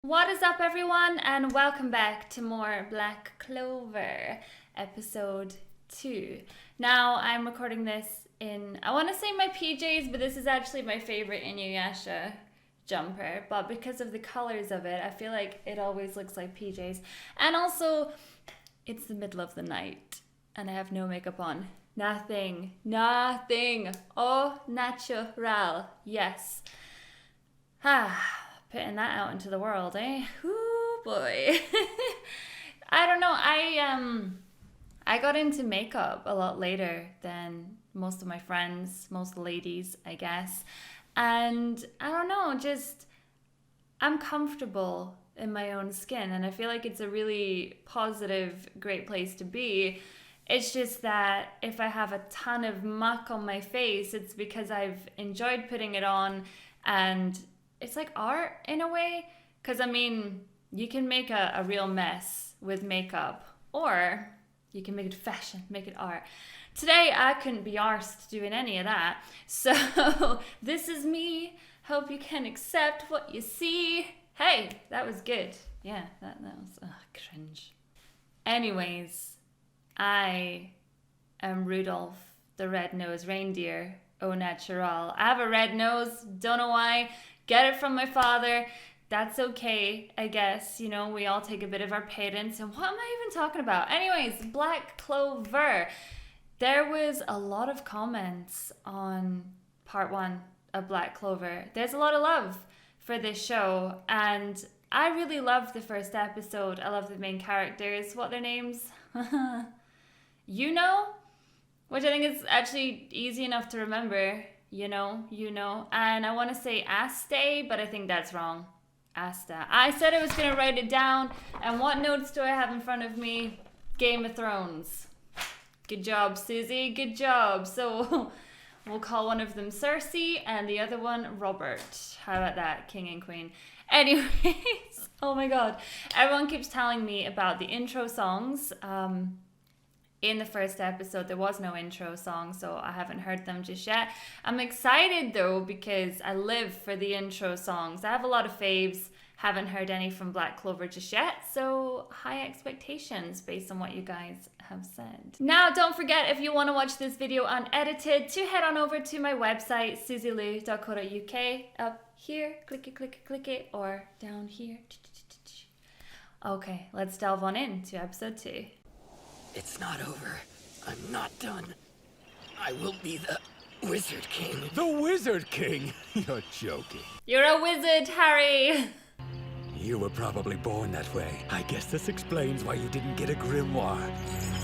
What is up, everyone, and welcome back to more Black Clover, episode 2. Now, I'm recording this in, I want to say my PJs, but this is actually my favorite Inuyasha jumper, but because of the colors of it, I feel like it always looks like PJs. And also, it's the middle of the night, and I have no makeup on. Nothing. Au natural. Yes. Putting that out into the world, eh? Ooh, boy. I don't know. I got into makeup a lot later than most of my friends, most ladies, I guess. And I don't know, just I'm comfortable in my own skin, and I feel like it's a really positive, great place to be. It's just that if I have a ton of muck on my face, it's because I've enjoyed putting it on, and it's like art in a way, because I mean, you can make a real mess with makeup, or you can make it fashion, make it art. Today, I couldn't be arsed doing any of that, so this is me. Hope you can accept what you see. Hey, that was good. Yeah, that was cringe. Anyways, I am Rudolph the Red-Nosed Reindeer, au naturel. I have a red nose, don't know why. Get it from my father. That's okay, I guess. You know, we all take a bit of our parents. And what am I even talking about? Anyways, Black Clover. There was a lot of comments on part 1 of Black Clover. There's a lot of love for this show. And I really loved the first episode. I love the main characters. What are their names? You know? Which I think is actually easy enough to remember. You know. And I want to say Asta, but I think that's wrong. Asta. I said I was going to write it down. And what notes do I have in front of me? Game of Thrones. Good job, Suzy. Good job. So we'll call one of them Cersei and the other one Robert. How about that? King and Queen. Anyways. Oh my god. Everyone keeps telling me about the intro songs. In the first episode, there was no intro song, so I haven't heard them just yet. I'm excited though, because I live for the intro songs. I have a lot of faves, haven't heard any from Black Clover just yet, so high expectations based on what you guys have said. Now, don't forget, if you want to watch this video unedited, to head on over to my website, suzylu.co.uk, up here, click it, or down here. Okay, let's delve on into episode 2. It's not over. I'm not done. I will be the Wizard King. The Wizard King? You're joking. You're a wizard, Harry! You were probably born that way. I guess this explains why you didn't get a grimoire.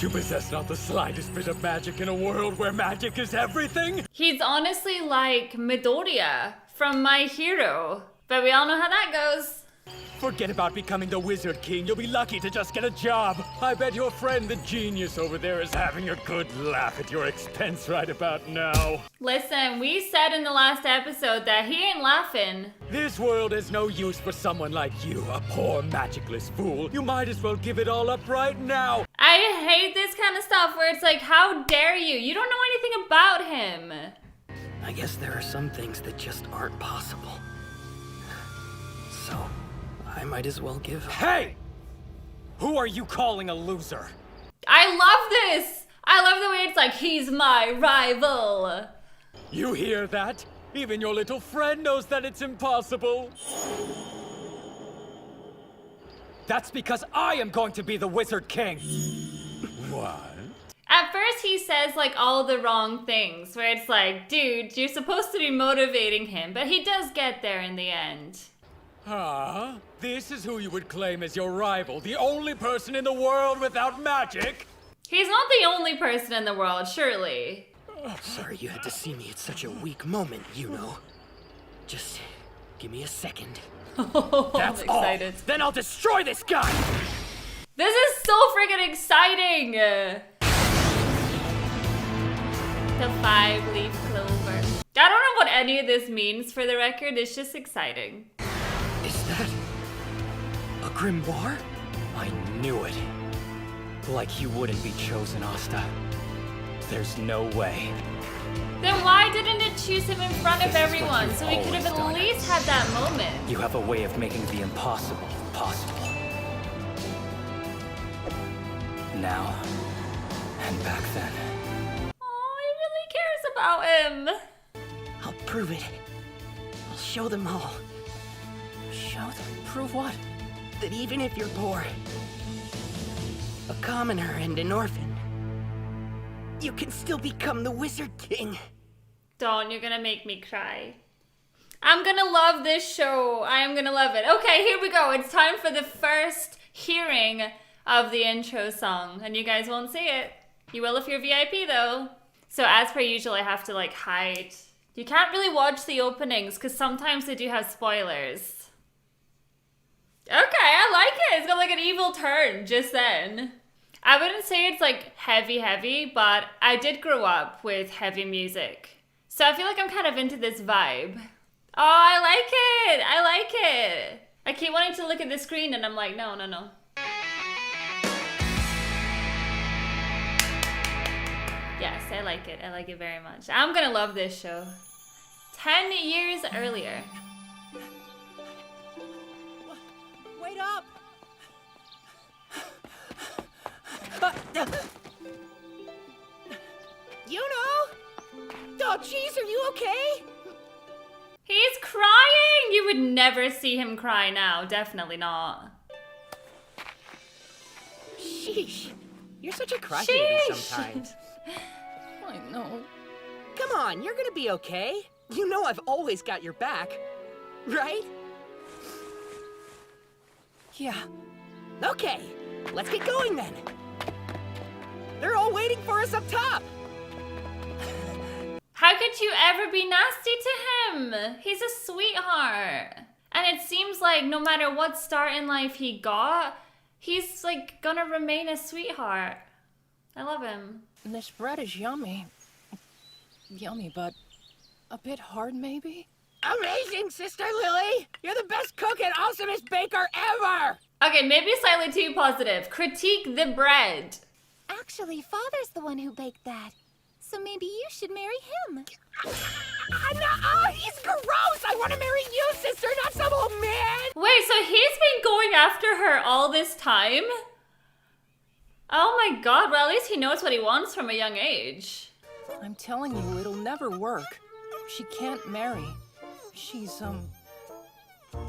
You possess not the slightest bit of magic in a world where magic is everything? He's honestly like Midoriya from My Hero. But we all know how that goes. Forget about becoming the Wizard King. You'll be lucky to just get a job. I bet your friend, the genius over there, is having a good laugh at your expense right about now. Listen, we said in the last episode that he ain't laughing. This world is no use for someone like you, a poor magicless fool. You might as well give it all up right now. I hate this kind of stuff where it's like, how dare you? You don't know anything about him. I guess there are some things that just aren't possible. So, I might as well give up. Hey! Who are you calling a loser? I love this! I love the way it's like, he's my rival. You hear that? Even your little friend knows that it's impossible. That's because I am going to be the Wizard King. What? At first he says like all the wrong things, where it's like, dude, you're supposed to be motivating him, but he does get there in the end. Huh? This is who you would claim as your rival, the only person in the world without magic? He's not the only person in the world, surely. Sorry you had to see me at such a weak moment, you know. Just give me a second. That's I'm all. excited. Then I'll destroy this guy! This is so freaking exciting! The 5-leaf clover. I don't know what any of this means, for the record. It's just exciting. Is that a grimoire? I knew it. Like you wouldn't be chosen, Asta. There's no way. Then why didn't it choose him in front of everyone so we could have at least had that moment? You have a way of making the impossible possible. Now and back then. Oh, he really cares about him. I'll prove it. I'll show them all. Show them. Prove what? That even if you're poor, a commoner and an orphan, you can still become the Wizard King. Dawn, you're gonna make me cry. I'm gonna love this show. I am gonna love it. Okay, here we go. It's time for the first hearing of the intro song. And you guys won't see it. You will if you're VIP though. So as per usual, I have to like hide. You can't really watch the openings because sometimes they do have spoilers. Okay, I like it. It's got like an evil turn just then. I wouldn't say it's like heavy, but I did grow up with heavy music. So I feel like I'm kind of into this vibe. Oh, I like it. I like it. I keep wanting to look at the screen and I'm like, no. Yes, I like it. I like it very much. I'm gonna love this show. 10 years earlier. Wait up! You know? Oh, jeez, are you okay? He's crying! You would never see him cry now. Definitely not. Sheesh. You're such a crybaby Sheesh. sometimes. I know. Come on, you're gonna be okay. You know I've always got your back, right? Yeah. Okay, let's get going then. They're all waiting for us up top. How could you ever be nasty to him? He's a sweetheart. And it seems like no matter what start in life he got, he's like gonna remain a sweetheart. I love him. This bread is yummy. Yummy, but a bit hard, maybe? Amazing, Sister Lily! You're the best cook and awesomest baker ever! Okay, maybe slightly too positive. Critique the bread. Actually, Father's the one who baked that. So maybe you should marry him. No, he's gross! I want to marry you, sister, not some old man! Wait, so he's been going after her all this time? Oh my god, well at least he knows what he wants from a young age. I'm telling you, it'll never work. She can't marry. She's,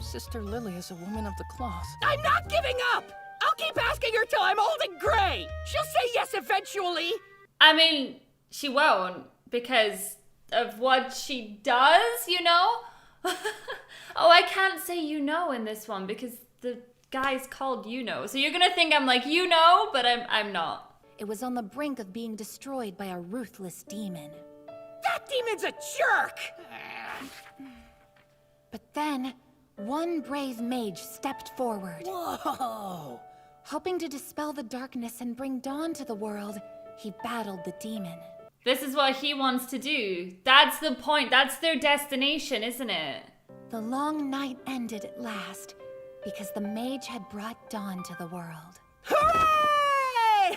Sister Lily is a woman of the cloth. I'm not giving up! I'll keep asking her till I'm old and gray! She'll say yes eventually! I mean, she won't because of what she does, you know? Oh, I can't say you know in this one because the guy's called you know. So you're gonna think I'm like, you know, but I'm not. It was on the brink of being destroyed by a ruthless demon. That demon's a jerk! But then, one brave mage stepped forward. Whoa! Hoping to dispel the darkness and bring dawn to the world, he battled the demon. This is what he wants to do. That's the point. That's their destination, isn't it? The long night ended at last, because the mage had brought dawn to the world. Hooray!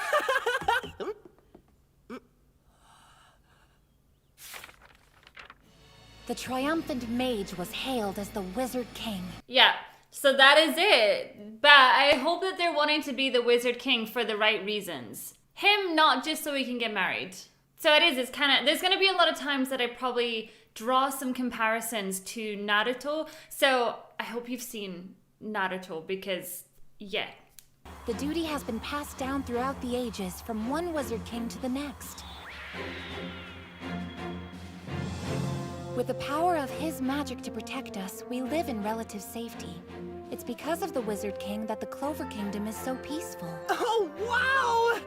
The triumphant mage was hailed as the Wizard King. Yeah, so that is it. But I hope that they're wanting to be the Wizard King for the right reasons. Him, not just so he can get married. So it's kind of, there's going to be a lot of times that I probably draw some comparisons to Naruto. So I hope you've seen Naruto because, yeah. The duty has been passed down throughout the ages from one Wizard King to the next. With the power of his magic to protect us, we live in relative safety. It's because of the Wizard King that the Clover Kingdom is so peaceful. Oh, wow!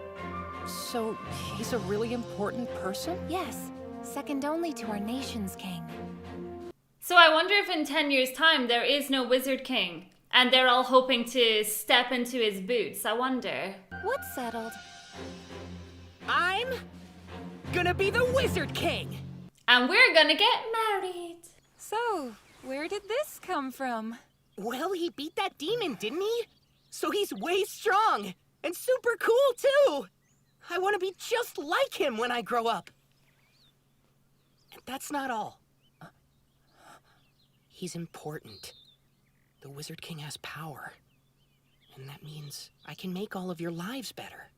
So, he's a really important person? Yes, second only to our nation's king. So I wonder if in 10 years' time there is no Wizard King and they're all hoping to step into his boots. I wonder. What's settled? I'm gonna be the Wizard King! And we're gonna get married. So, where did this come from? Well, he beat that demon, didn't he? So he's way strong and super cool, too! I want to be just like him when I grow up. that's not all. He's important. The Wizard King has power. And that means I can make all of your lives better.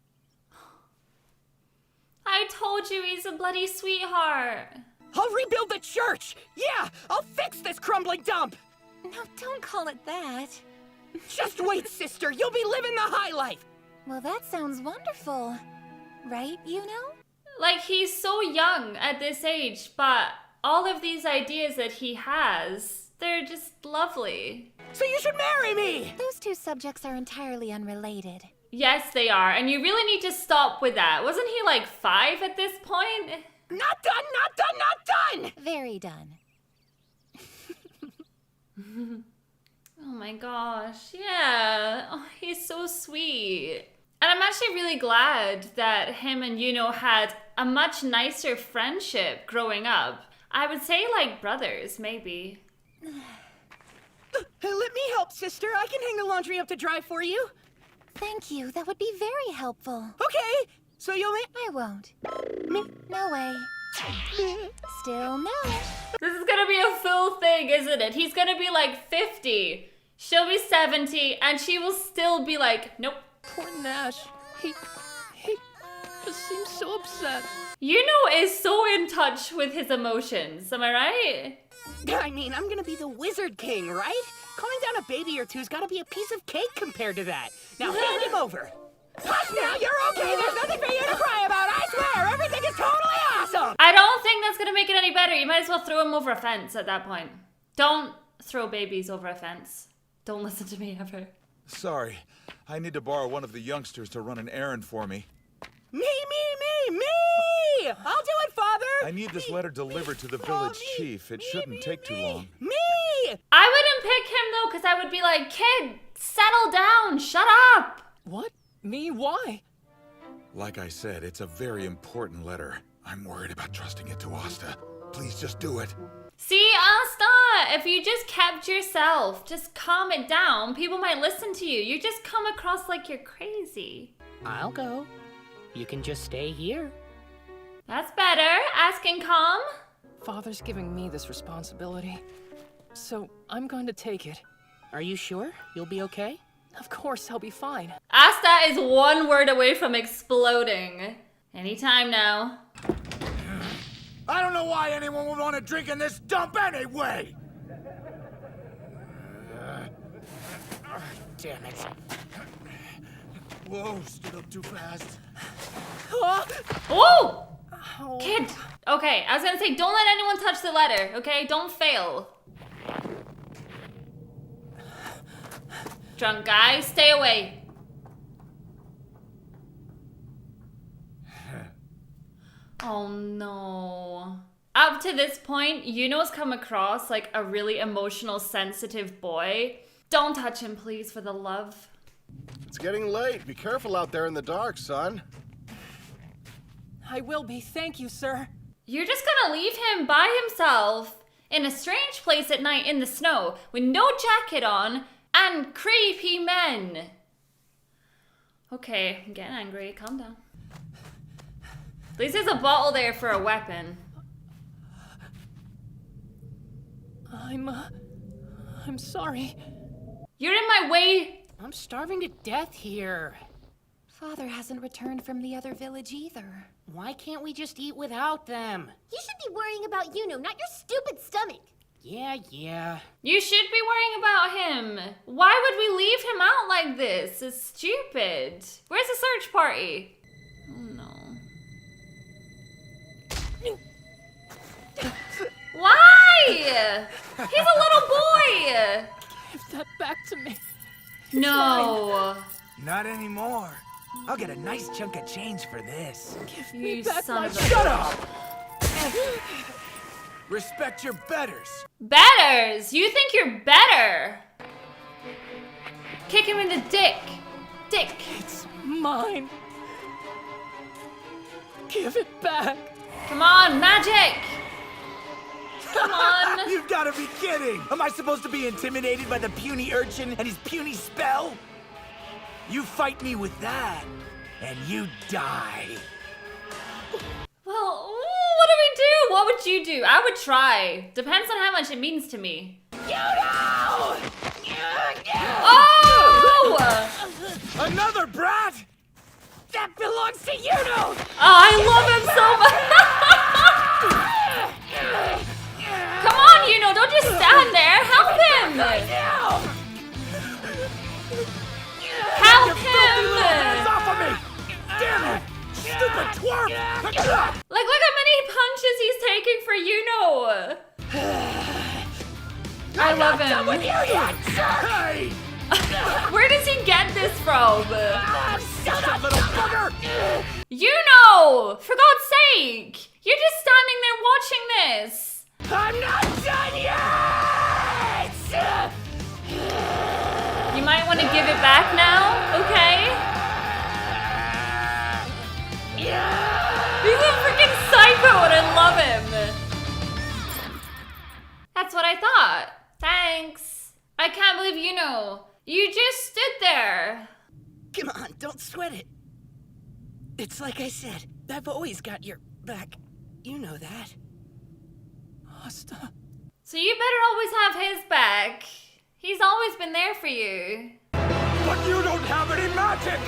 I told you he's a bloody sweetheart. I'll rebuild the church! Yeah, I'll fix this crumbling dump! No, don't call it that. Just wait, sister, you'll be living the high life! Well, that sounds wonderful. Right, Like, he's so young at this age, but all of these ideas that he has, they're just lovely. So you should marry me! Those two subjects are entirely unrelated. Yes, they are, and you really need to stop with that. Wasn't he like 5 at this point? Not done, not done, not done! Very done. Oh my gosh, yeah. Oh, he's so sweet. And I'm actually really glad that him and Yuno had a much nicer friendship growing up. I would say like brothers, maybe. Let me help, sister. I can hang the laundry up to dry for you. Thank you, that would be very helpful. Okay, so you'll I won't. No way. Still no. This is gonna be a full thing, isn't it? He's gonna be like 50. She'll be 70, and she will still be like, nope. Poor Nash. He just seems so upset. Yuno is so in touch with his emotions, am I right? I mean, I'm gonna be the Wizard King, right? Calming down a baby or two's gotta be a piece of cake compared to that. Now hand him over. Hush now, you're okay. There's nothing for you to cry about. I swear, everything is totally awesome. I don't think that's gonna make it any better. You might as well throw him over a fence at that point. Don't throw babies over a fence. Don't listen to me ever. Sorry, I need to borrow one of the youngsters to run an errand for me. Me! I'll do it, Father! I need this letter delivered to the village chief. It shouldn't take too long. Me! I wouldn't pick him though, because I would be like, kid, settle down, shut up. What? Me? Why? Like I said, it's a very important letter. I'm worried about trusting it to Asta. Please just do it. See, Asta, if you just kept yourself, just calm it down, people might listen to you. You just come across like you're crazy. I'll go. You can just stay here. That's better. Asking calm. Father's giving me this responsibility, so I'm going to take it. Are you sure? You'll be okay? Of course, I'll be fine. Asta is one word away from exploding. Anytime now. I don't know why anyone would want to drink in this dump anyway! Damn it. Whoa, stood up too fast. Oh! Kid! Okay, I was gonna say, don't let anyone touch the letter, okay? Don't fail. Drunk guy, stay away. Oh no. Up to this point, Yuno's come across like a really emotional, sensitive boy. Don't touch him, please, for the love. It's getting late. Be careful out there in the dark, son. I will be, thank you, sir. You're just gonna leave him by himself in a strange place at night in the snow with no jacket on and creepy men. Okay, I'm getting angry. Calm down. At least there's a bottle there for a weapon. I'm sorry. You're in my way. I'm starving to death here. Father hasn't returned from the other village either. Why can't we just eat without them? You should be worrying about Yuno, not your stupid stomach. Yeah. You should be worrying about him. Why would we leave him out like this? It's stupid. Where's the search party? Oh no. Why? He's a little boy. Give that back to me. No. Not anymore. I'll get a nice chunk of change for this. Give me You back son my of a... Shut up! Respect your betters. Betters? You think you're better? Kick him in the dick. Dick. It's mine. Give it back. Come on, magic. Come on. You've got to be kidding! Am I supposed to be intimidated by the puny urchin and his puny spell? You fight me with that, and you die. Well, what do we do? what would you do? I would try. Depends on how much it means to me. Yuno! Oh! Another brat? That belongs to Yuno! Oh, I love him so much. Come on, Yuno, don't just stand there. Help him. Help him. Hands off of me! Damn it! Stupid twerp! Like, look how many punches he's taking for Yuno. I love him. Done with you yet, sir! Where does he get this from? Shut up, little bugger! Yuno! For God's sake! You're just standing there watching this. I'm not done yet! You might want to give it back now, okay? He's a freaking psycho and I love him. That's what I thought. Thanks. I can't believe you know. You just stood there. Come on, don't sweat it. It's like I said, I've always got your back. You know that. Asta. So you better always have his back. He's always been there for you. But you don't have any magic!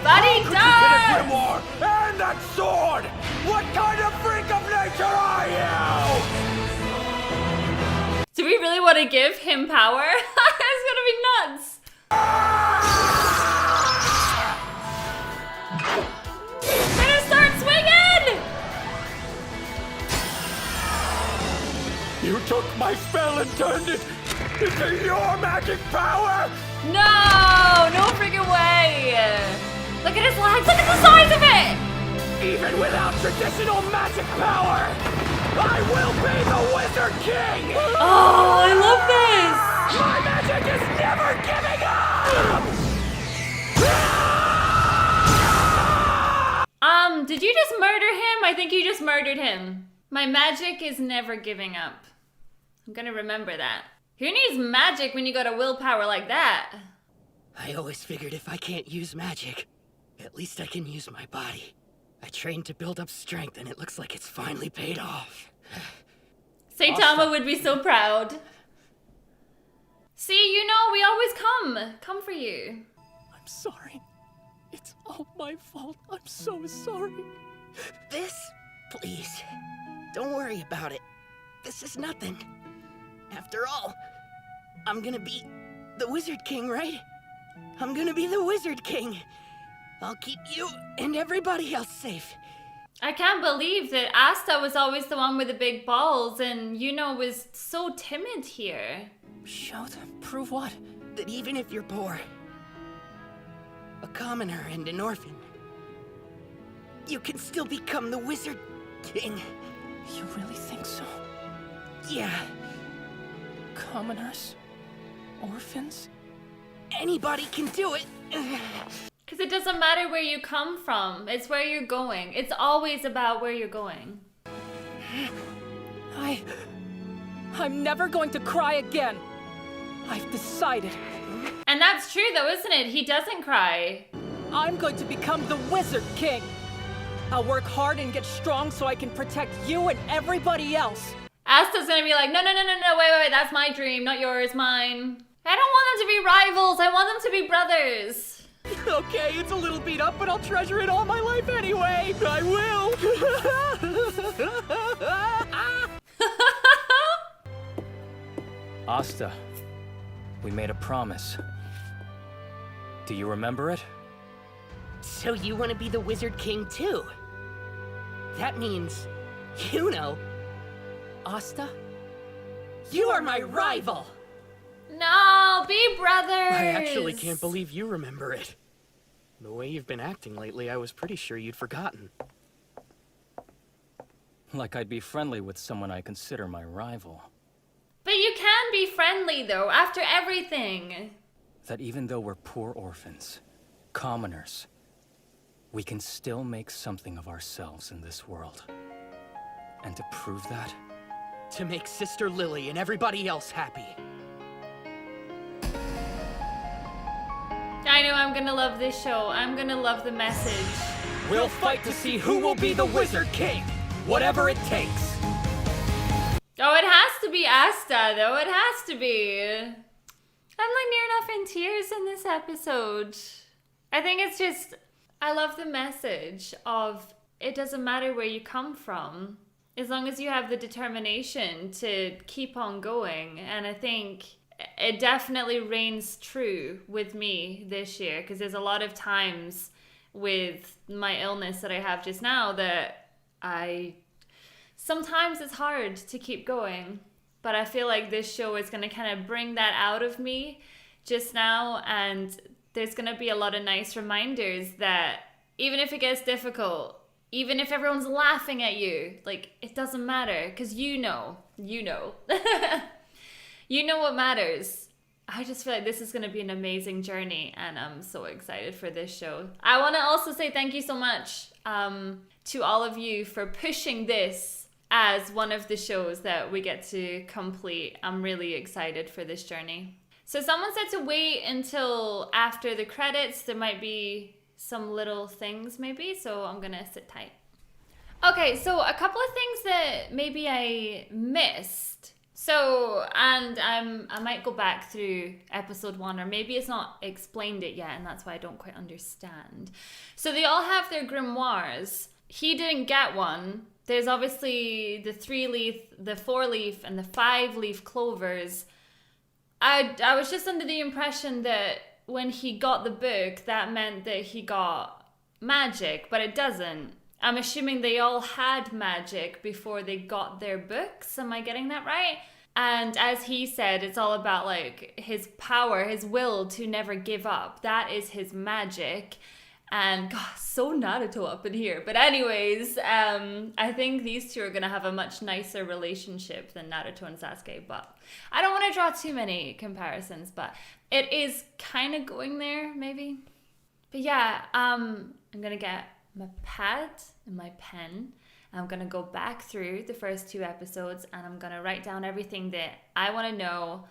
But he Could you get a does! grimoire and that sword? What kind of freak of nature are you? Do we really want to give him power? It's gonna be nuts. Better start swinging! You took my spell and turned it into your magic power! No freaking way! Look at his legs, look at the size of it! Even without traditional magic power, I will be the Wizard King! Oh, I love this! My magic is never giving up! Did you just murder him? I think you just murdered him. My magic is never giving up. I'm gonna remember that. Who needs magic when you got a willpower like that? I always figured if I can't use magic, at least I can use my body. I trained to build up strength and it looks like it's finally paid off. Saitama would be so proud. See, you know, we always come for you. I'm sorry. It's all my fault. I'm so sorry. This? Please. Don't worry about it. This is nothing. After all, I'm gonna be the Wizard King, right? I'm gonna be the Wizard King. I'll keep you and everybody else safe. I can't believe that Asta was always the one with the big balls and Yuno was so timid here. Show them. Prove what? That even if you're poor, a commoner and an orphan, you can still become the Wizard King. You really think so? Yeah. Commoners? Orphans? Anybody can do it. Because it doesn't matter where you come from, it's where you're going. It's always about where you're going. I'm never going to cry again. I've decided. And that's true though, isn't it? He doesn't cry. I'm going to become the Wizard King. I'll work hard and get strong so I can protect you and everybody else. Asta's gonna be like, no, wait, that's my dream, not yours, mine. I don't want them to be rivals, I want them to be brothers. Okay, it's a little beat up, but I'll treasure it all my life anyway. I will. Asta, we made a promise. Do you remember it? So you want to be the Wizard King too? That means, you know, Asta, you are my rival. No, be brothers. I actually can't believe you remember it. The way you've been acting lately, I was pretty sure you'd forgotten. Like I'd be friendly with someone I consider my rival. But you can be friendly though, after everything. That even though we're poor orphans, commoners, we can still make something of ourselves in this world. And to prove that, To make Sister Lily and everybody else happy. I know I'm gonna love this show. I'm gonna love the message. we'll fight to see who will be the Wizard King, whatever it takes. Oh, it has to be Asta, though. It has to be. I'm like near enough in tears in this episode. I think it's just, I love the message of it doesn't matter where you come from, as long as you have the determination to keep on going. And I think it definitely reigns true with me this year, because there's a lot of times with my illness that I have just now that sometimes it's hard to keep going. But I feel like this show is going to kind of bring that out of me just now. And there's going to be a lot of nice reminders that even if it gets difficult, even if everyone's laughing at you, like, it doesn't matter, because you know. You know what matters. I just feel like this is going to be an amazing journey, and I'm so excited for this show. I want to also say thank you so much to all of you for pushing this as one of the shows that we get to complete. I'm really excited for this journey. So someone said to wait until after the credits. There might be some little things maybe, so I'm gonna sit tight. Okay, so a couple of things that maybe I missed. So, and I might go back through episode 1, or maybe it's not explained it yet, and that's why I don't quite understand. So they all have their grimoires. He didn't get one. There's obviously the 3-leaf, the 4-leaf, and the 5-leaf clovers. I was just under the impression that when he got the book, that meant that he got magic, but it doesn't. I'm assuming they all had magic before they got their books. Am I getting that right? And as he said, it's all about like his power, his will to never give up. That is his magic. And God, so Naruto up in here. But anyways, I think these two are going to have a much nicer relationship than Naruto and Sasuke. But I don't want to draw too many comparisons, but it is kind of going there, maybe. But yeah, I'm going to get my pad and my pen. I'm going to go back through the first 2 episodes, and I'm going to write down everything that I want to know.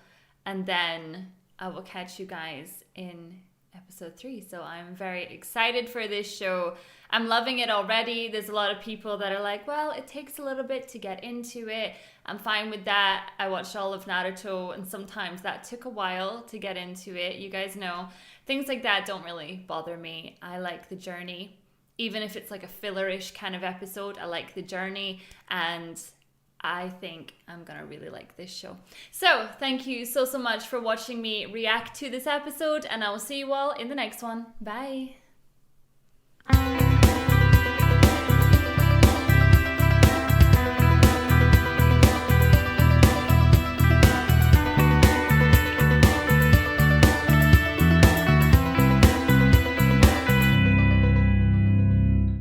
And then I will catch you guys in episode 3. So I'm very excited for this show. I'm loving it already. There's a lot of people that are like, well, it takes a little bit to get into it. I'm fine with that. I watched all of Naruto, and sometimes that took a while to get into it. You guys know, things like that don't really bother me. I like the journey. Even if it's like a filler-ish kind of episode, I like the journey, and I think I'm gonna really like this show. So thank you so much for watching me react to this episode, and I will see you all in the next one. Bye.